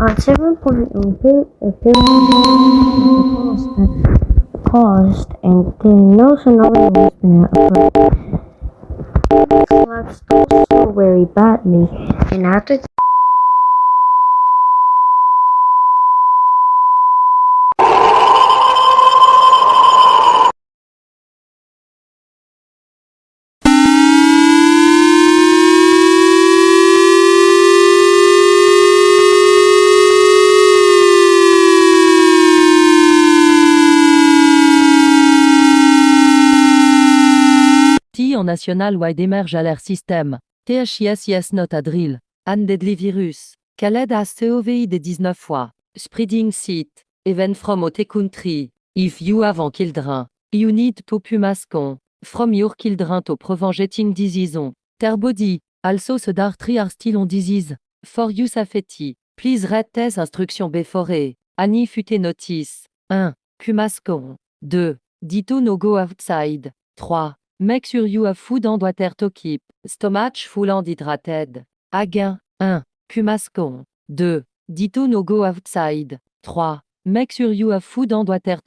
On several points, a paused and no scenario has been approached. Collapsed also very badly, and after En national wide emerge alert system. THIS not a drill. An deadly virus. Khaled has COVID 19 fois. Spreading seat. Even from out country. If you have an children, you need to pumascon. From your children to preventing disease on. Their body. Also the dark tree are still on disease. For you safety. Please read these instructions before. Ani fute notice. 1. Pumascon. 2. Dito no go outside. 3. Make sure you have food and water to keep. Stomach full and hydrated. Again. 1. Pumascon. 2. Dito no go outside. 3. Make sure you have food and water